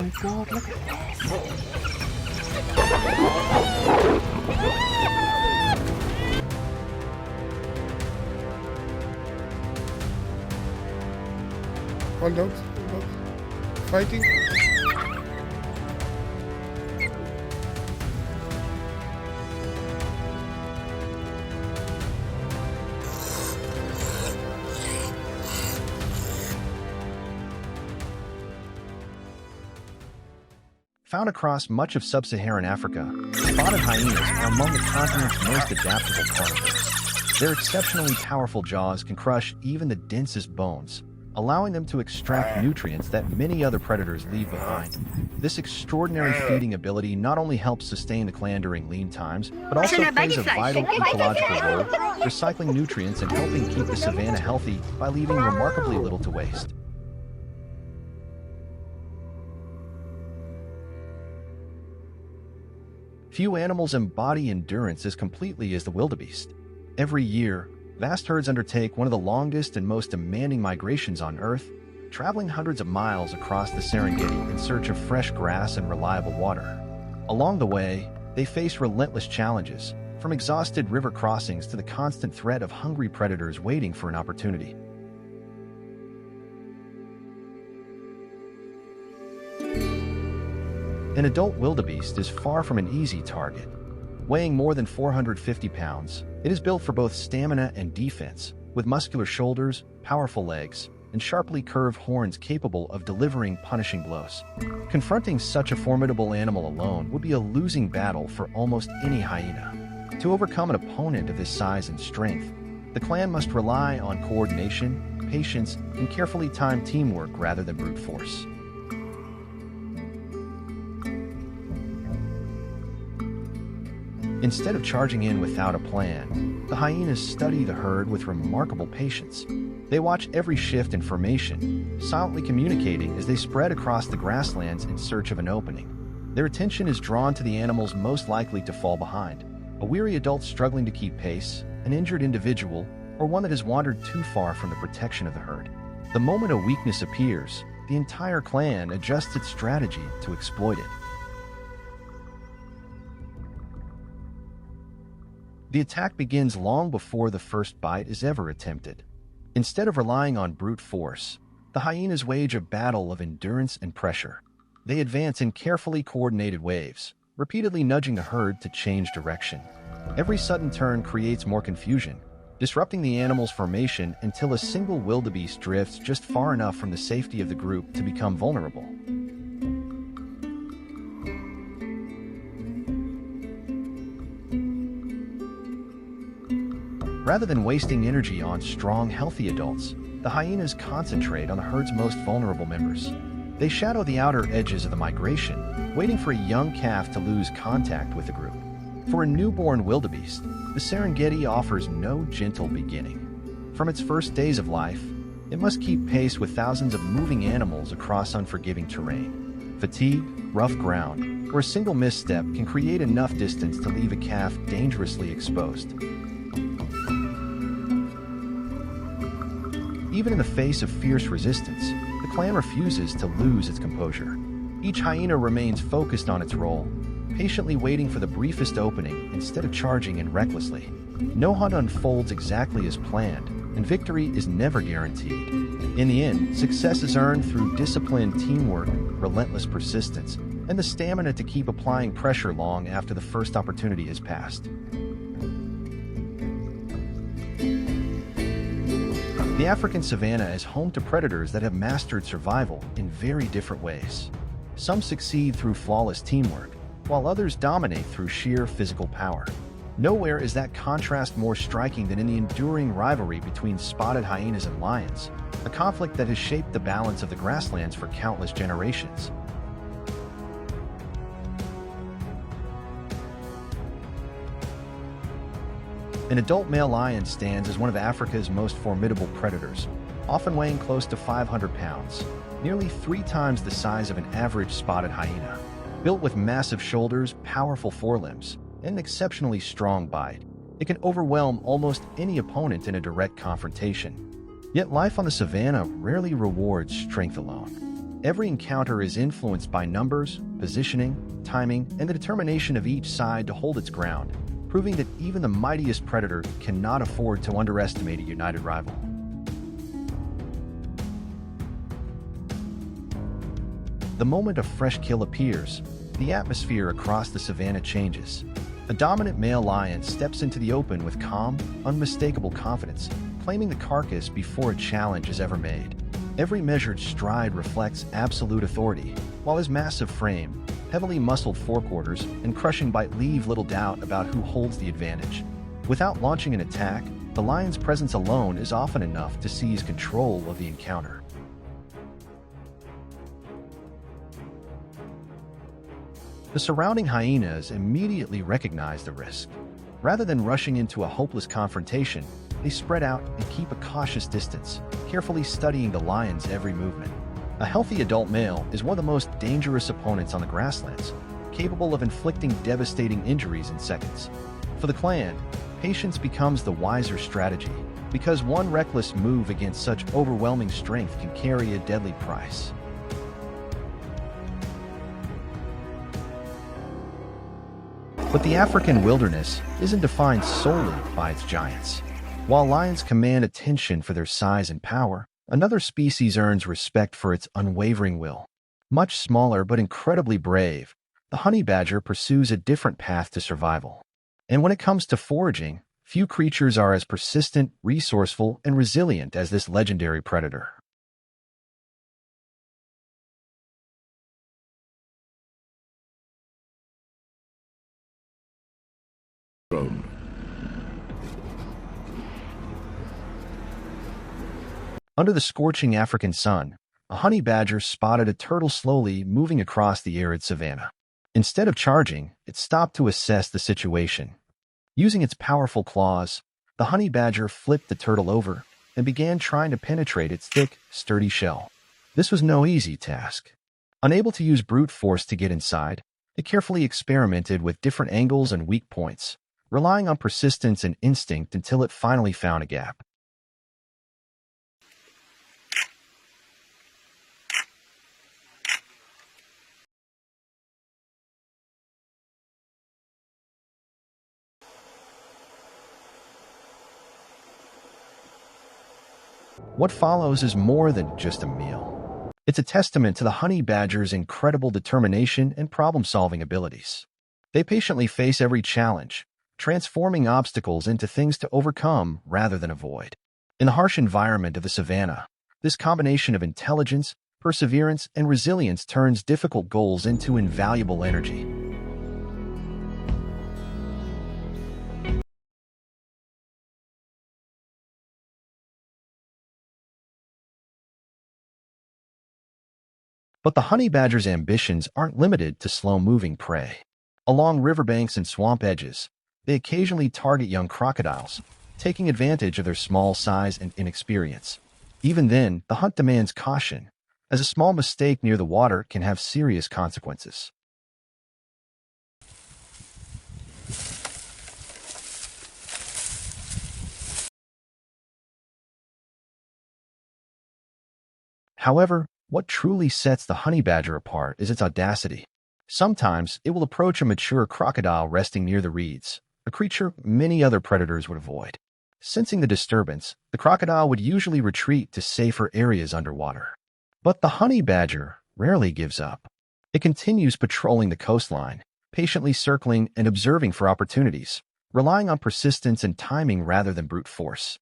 my god, look at this! One dog. Fighting. Found across much of sub-Saharan Africa, spotted hyenas are among the continent's most adaptable carnivores. Their exceptionally powerful jaws can crush even the densest bones, allowing them to extract nutrients that many other predators leave behind. This extraordinary feeding ability not only helps sustain the clan during lean times, but also plays a vital ecological role, recycling nutrients and helping keep the savanna healthy by leaving remarkably little to waste. Few animals embody endurance as completely as the wildebeest. Every year, vast herds undertake one of the longest and most demanding migrations on Earth, traveling hundreds of miles across the Serengeti in search of fresh grass and reliable water. Along the way, they face relentless challenges, from exhausted river crossings to the constant threat of hungry predators waiting for an opportunity. An adult wildebeest is far from an easy target. Weighing more than 450 pounds, it is built for both stamina and defense, with muscular shoulders, powerful legs, and sharply curved horns capable of delivering punishing blows. Confronting such a formidable animal alone would be a losing battle for almost any hyena. To overcome an opponent of this size and strength, the clan must rely on coordination, patience, and carefully timed teamwork rather than brute force. Instead of charging in without a plan, the hyenas study the herd with remarkable patience. They watch every shift in formation, silently communicating as they spread across the grasslands in search of an opening. Their attention is drawn to the animals most likely to fall behind: a weary adult struggling to keep pace, an injured individual, or one that has wandered too far from the protection of the herd. The moment a weakness appears, the entire clan adjusts its strategy to exploit it. The attack begins long before the first bite is ever attempted. Instead of relying on brute force, the hyenas wage a battle of endurance and pressure. They advance in carefully coordinated waves, repeatedly nudging the herd to change direction. Every sudden turn creates more confusion, disrupting the animal's formation until a single wildebeest drifts just far enough from the safety of the group to become vulnerable. Rather than wasting energy on strong, healthy adults, the hyenas concentrate on the herd's most vulnerable members. They shadow the outer edges of the migration, waiting for a young calf to lose contact with the group. For a newborn wildebeest, the Serengeti offers no gentle beginning. From its first days of life, it must keep pace with thousands of moving animals across unforgiving terrain. Fatigue, rough ground, or a single misstep can create enough distance to leave a calf dangerously exposed. Even in the face of fierce resistance, the clan refuses to lose its composure. Each hyena remains focused on its role, patiently waiting for the briefest opening instead of charging in recklessly. No hunt unfolds exactly as planned, and victory is never guaranteed. In the end, success is earned through disciplined teamwork, relentless persistence, and the stamina to keep applying pressure long after the first opportunity has passed. The African savanna is home to predators that have mastered survival in very different ways. Some succeed through flawless teamwork, while others dominate through sheer physical power. Nowhere is that contrast more striking than in the enduring rivalry between spotted hyenas and lions, a conflict that has shaped the balance of the grasslands for countless generations. An adult male lion stands as one of Africa's most formidable predators, often weighing close to 500 pounds, nearly 3 times the size of an average spotted hyena. Built with massive shoulders, powerful forelimbs, and an exceptionally strong bite, it can overwhelm almost any opponent in a direct confrontation. Yet life on the savanna rarely rewards strength alone. Every encounter is influenced by numbers, positioning, timing, and the determination of each side to hold its ground, proving that even the mightiest predator cannot afford to underestimate a united rival. The moment a fresh kill appears, the atmosphere across the savannah changes. A dominant male lion steps into the open with calm, unmistakable confidence, claiming the carcass before a challenge is ever made. Every measured stride reflects absolute authority, while his massive frame, heavily muscled forequarters, and crushing bite leave little doubt about who holds the advantage. Without launching an attack, the lion's presence alone is often enough to seize control of the encounter. The surrounding hyenas immediately recognize the risk. Rather than rushing into a hopeless confrontation, they spread out and keep a cautious distance, carefully studying the lion's every movement. A healthy adult male is one of the most dangerous opponents on the grasslands, capable of inflicting devastating injuries in seconds. For the clan, patience becomes the wiser strategy, because one reckless move against such overwhelming strength can carry a deadly price. But the African wilderness isn't defined solely by its giants. While lions command attention for their size and power, another species earns respect for its unwavering will. Much smaller but incredibly brave, the honey badger pursues a different path to survival. And when it comes to foraging, few creatures are as persistent, resourceful, and resilient as this legendary predator. Under the scorching African sun, a honey badger spotted a turtle slowly moving across the arid savanna. Instead of charging, it stopped to assess the situation. Using its powerful claws, the honey badger flipped the turtle over and began trying to penetrate its thick, sturdy shell. This was no easy task. Unable to use brute force to get inside, it carefully experimented with different angles and weak points, relying on persistence and instinct until it finally found a gap. What follows is more than just a meal. It's a testament to the honey badger's incredible determination and problem-solving abilities. They patiently face every challenge, transforming obstacles into things to overcome rather than avoid. In the harsh environment of the savannah, this combination of intelligence, perseverance, and resilience turns difficult goals into invaluable energy. But the honey badger's ambitions aren't limited to slow-moving prey. Along riverbanks and swamp edges, they occasionally target young crocodiles, taking advantage of their small size and inexperience. Even then, the hunt demands caution, as a small mistake near the water can have serious consequences. However, what truly sets the honey badger apart is its audacity. Sometimes it will approach a mature crocodile resting near the reeds, a creature many other predators would avoid. Sensing the disturbance, the crocodile would usually retreat to safer areas underwater. But the honey badger rarely gives up. It continues patrolling the coastline, patiently circling and observing for opportunities, relying on persistence and timing rather than brute force.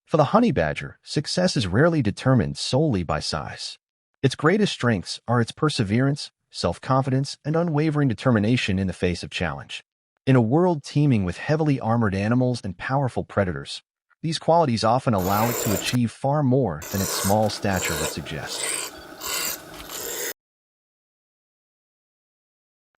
For the honey badger, success is rarely determined solely by size. Its greatest strengths are its perseverance, self-confidence, and unwavering determination in the face of challenge. In a world teeming with heavily armored animals and powerful predators, these qualities often allow it to achieve far more than its small stature would suggest.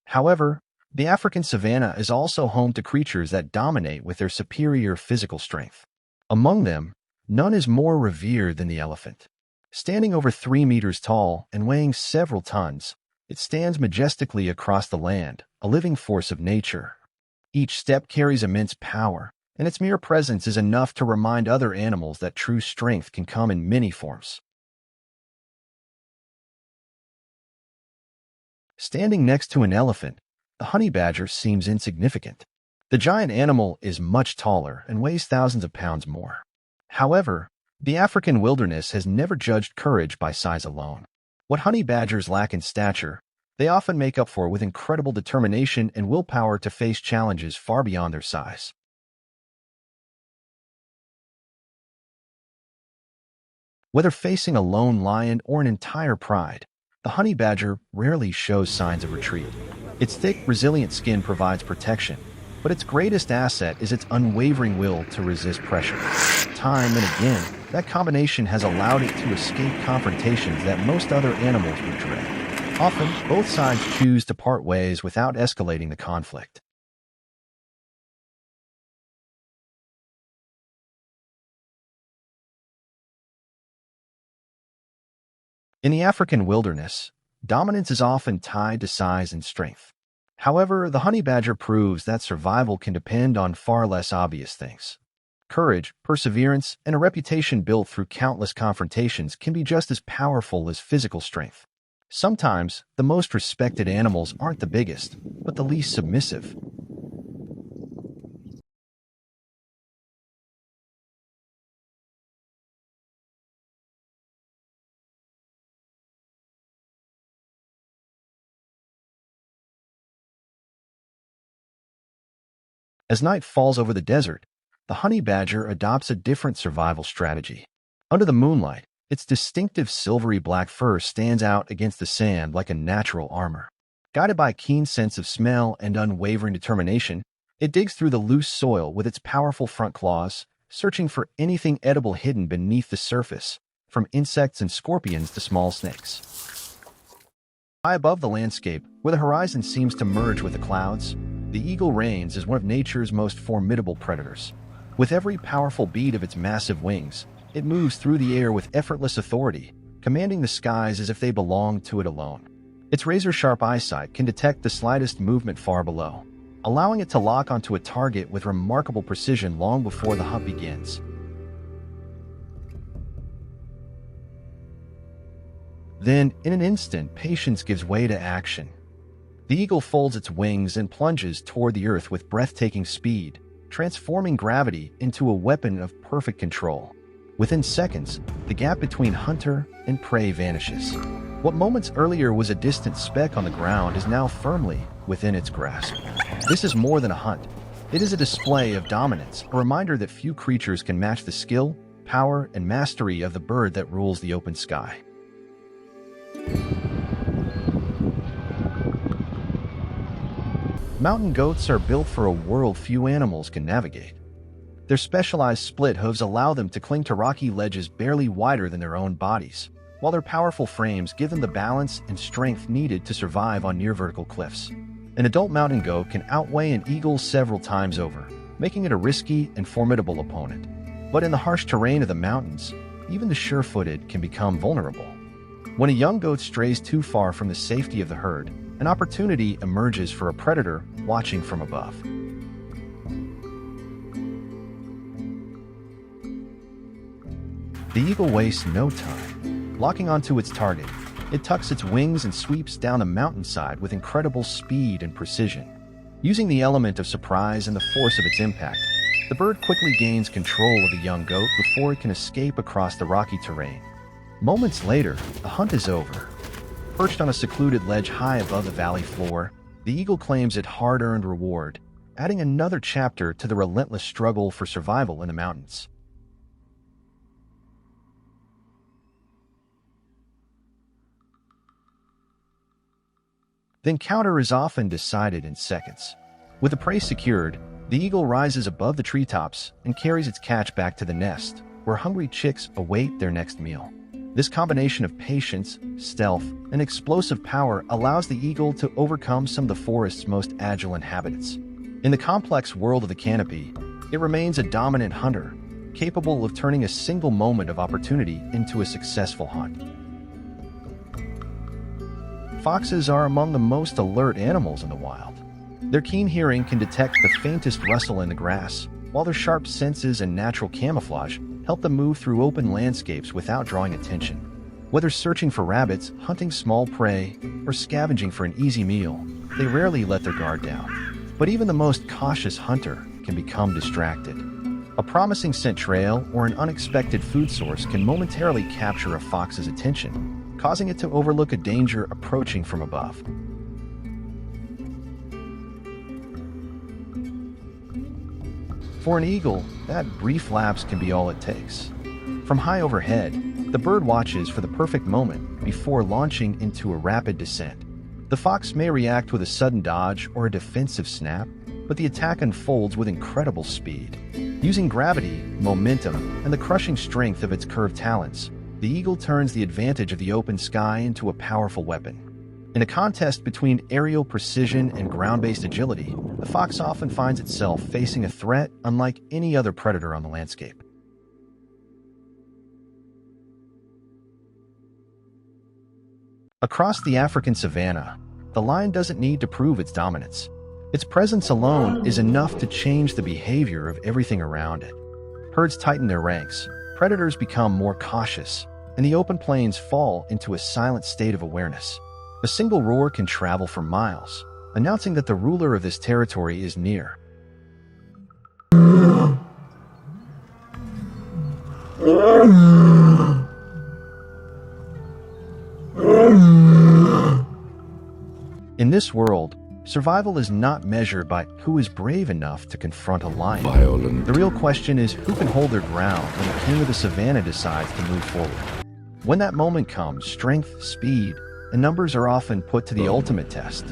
However, the African savanna is also home to creatures that dominate with their superior physical strength. Among them, none is more revered than the elephant. Standing over 3 meters tall and weighing several tons, it stands majestically across the land, a living force of nature. Each step carries immense power, and its mere presence is enough to remind other animals that true strength can come in many forms. Standing next to an elephant, the honey badger seems insignificant. The giant animal is much taller and weighs thousands of pounds more. However, the African wilderness has never judged courage by size alone. What honey badgers lack in stature, they often make up for with incredible determination and willpower to face challenges far beyond their size. Whether facing a lone lion or an entire pride, the honey badger rarely shows signs of retreat. Its thick, resilient skin provides protection, but its greatest asset is its unwavering will to resist pressure. Time and again, that combination has allowed it to escape confrontations that most other animals would dread. Often, both sides choose to part ways without escalating the conflict. In the African wilderness, dominance is often tied to size and strength. However, the honey badger proves that survival can depend on far less obvious things. Courage, perseverance, and a reputation built through countless confrontations can be just as powerful as physical strength. Sometimes, the most respected animals aren't the biggest, but the least submissive. As night falls over the desert, the honey badger adopts a different survival strategy. Under the moonlight, its distinctive silvery black fur stands out against the sand like a natural armor. Guided by a keen sense of smell and unwavering determination, it digs through the loose soil with its powerful front claws, searching for anything edible hidden beneath the surface, from insects and scorpions to small snakes. High above the landscape, where the horizon seems to merge with the clouds, the eagle reigns as one of nature's most formidable predators. With every powerful beat of its massive wings, it moves through the air with effortless authority, commanding the skies as if they belonged to it alone. Its razor-sharp eyesight can detect the slightest movement far below, allowing it to lock onto a target with remarkable precision long before the hunt begins. Then, in an instant, patience gives way to action. The eagle folds its wings and plunges toward the earth with breathtaking speed, transforming gravity into a weapon of perfect control. Within seconds, the gap between hunter and prey vanishes. What moments earlier was a distant speck on the ground is now firmly within its grasp. This is more than a hunt. It is a display of dominance, a reminder that few creatures can match the skill, power, and mastery of the bird that rules the open sky. Mountain goats are built for a world few animals can navigate. Their specialized split hooves allow them to cling to rocky ledges barely wider than their own bodies, while their powerful frames give them the balance and strength needed to survive on near-vertical cliffs. An adult mountain goat can outweigh an eagle several times over, making it a risky and formidable opponent. But in the harsh terrain of the mountains, even the sure-footed can become vulnerable. When a young goat strays too far from the safety of the herd, an opportunity emerges for a predator watching from above. The eagle wastes no time. Locking onto its target, it tucks its wings and sweeps down the mountainside with incredible speed and precision. Using the element of surprise and the force of its impact, the bird quickly gains control of the young goat before it can escape across the rocky terrain. Moments later, the hunt is over. Perched on a secluded ledge high above the valley floor, the eagle claims its hard-earned reward, adding another chapter to the relentless struggle for survival in the mountains. The encounter is often decided in seconds. With the prey secured, the eagle rises above the treetops and carries its catch back to the nest, where hungry chicks await their next meal. This combination of patience, stealth, and explosive power allows the eagle to overcome some of the forest's most agile inhabitants. In the complex world of the canopy, it remains a dominant hunter, capable of turning a single moment of opportunity into a successful hunt. Foxes are among the most alert animals in the wild. Their keen hearing can detect the faintest rustle in the grass, while their sharp senses and natural camouflage help them move through open landscapes without drawing attention. Whether searching for rabbits, hunting small prey, or scavenging for an easy meal, they rarely let their guard down. But even the most cautious hunter can become distracted. A promising scent trail or an unexpected food source can momentarily capture a fox's attention, causing it to overlook a danger approaching from above. For an eagle, that brief lapse can be all it takes. From high overhead, the bird watches for the perfect moment before launching into a rapid descent. The fox may react with a sudden dodge or a defensive snap, but the attack unfolds with incredible speed. Using gravity, momentum, and the crushing strength of its curved talons, the eagle turns the advantage of the open sky into a powerful weapon. In a contest between aerial precision and ground-based agility, the fox often finds itself facing a threat unlike any other predator on the landscape. Across the African savanna, the lion doesn't need to prove its dominance. Its presence alone is enough to change the behavior of everything around it. Herds tighten their ranks, predators become more cautious, and the open plains fall into a silent state of awareness. A single roar can travel for miles, announcing that the ruler of this territory is near. In this world, survival is not measured by who is brave enough to confront a lion. Violent. The real question is who can hold their ground when the king of the savannah decides to move forward. When that moment comes, strength, speed, and numbers are often put to the ultimate test.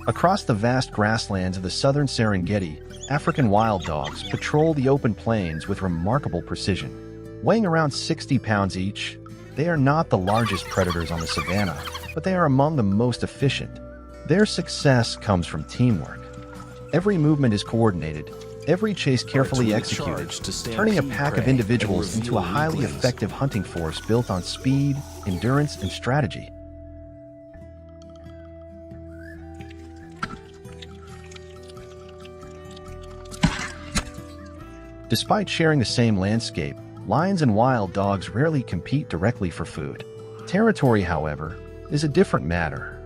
Across the vast grasslands of the southern Serengeti, African wild dogs patrol the open plains with remarkable precision. Weighing around 60 pounds each, they are not the largest predators on the savannah, but they are among the most efficient. Their success comes from teamwork. Every movement is coordinated, every chase carefully executed, turning a pack of individuals into a highly effective hunting force built on speed, endurance, and strategy. Despite sharing the same landscape, lions and wild dogs rarely compete directly for food. Territory, however, is a different matter.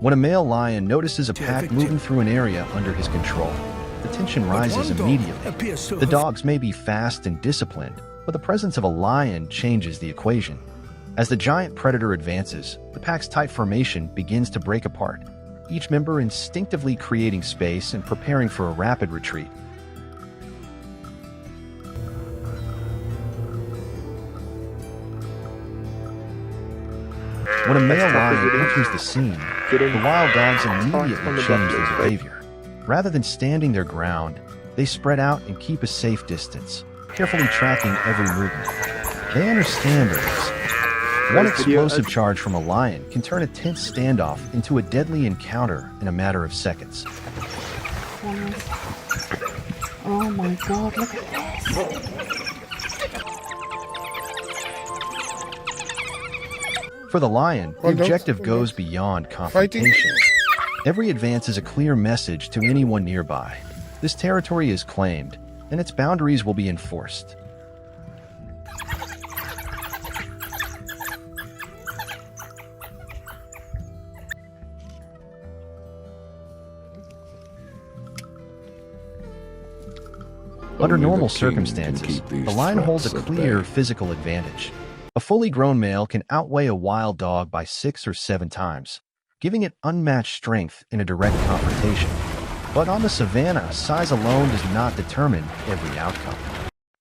When a male lion notices a pack moving through an area under his control, the tension rises immediately. The dogs may be fast and disciplined, but the presence of a lion changes the equation. As the giant predator advances, the pack's tight formation begins to break apart, each member instinctively creating space and preparing for a rapid retreat. When a male lion enters the scene, the wild dogs immediately change their behavior. Rather than standing their ground, they spread out and keep a safe distance, carefully tracking every movement. They understand their risk. One explosive charge from a lion can turn a tense standoff into a deadly encounter in a matter of seconds. Oh my god, look at this! For the lion, the objective goes beyond confrontation. Every advance is a clear message to anyone nearby. This territory is claimed, and its boundaries will be enforced. Under normal circumstances, the lion holds a clear physical advantage. A fully grown male can outweigh a wild dog by 6 or 7 times, giving it unmatched strength in a direct confrontation. But on the savannah, size alone does not determine every outcome.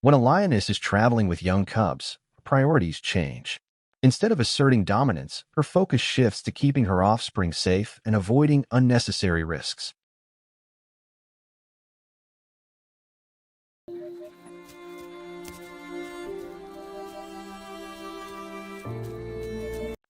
When a lioness is traveling with young cubs, priorities change. Instead of asserting dominance, her focus shifts to keeping her offspring safe and avoiding unnecessary risks.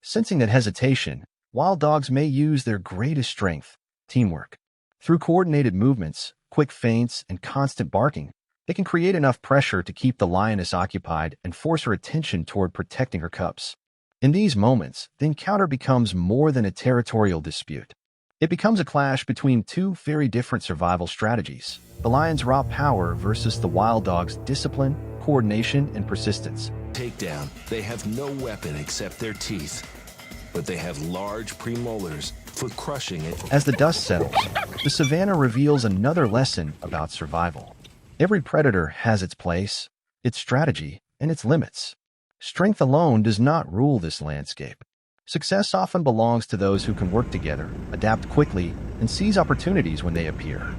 Sensing that hesitation, wild dogs may use their greatest strength, teamwork. Through coordinated movements, quick feints, and constant barking, they can create enough pressure to keep the lioness occupied and force her attention toward protecting her cubs. In these moments, the encounter becomes more than a territorial dispute. It becomes a clash between two very different survival strategies: the lion's raw power versus the wild dog's discipline, coordination, and persistence. Takedown, they have no weapon except their teeth, but they have large premolars for crushing it. As the dust settles, the savannah reveals another lesson about survival. Every predator has its place, its strategy, and its limits. Strength alone does not rule this landscape. Success often belongs to those who can work together, adapt quickly, and seize opportunities when they appear.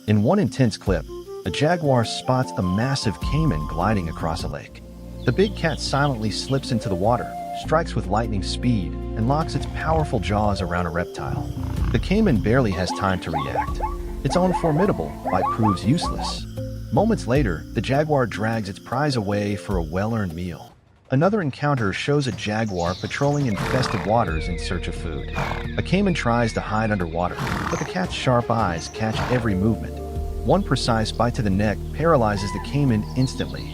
In one intense clip, a jaguar spots a massive caiman gliding across a lake. The big cat silently slips into the water, strikes with lightning speed, and locks its powerful jaws around a reptile. The caiman barely has time to react. Its own formidable bite proves useless. Moments later, the jaguar drags its prize away for a well-earned meal. Another encounter shows a jaguar patrolling infested waters in search of food. A caiman tries to hide underwater, but the cat's sharp eyes catch every movement. One precise bite to the neck paralyzes the caiman instantly,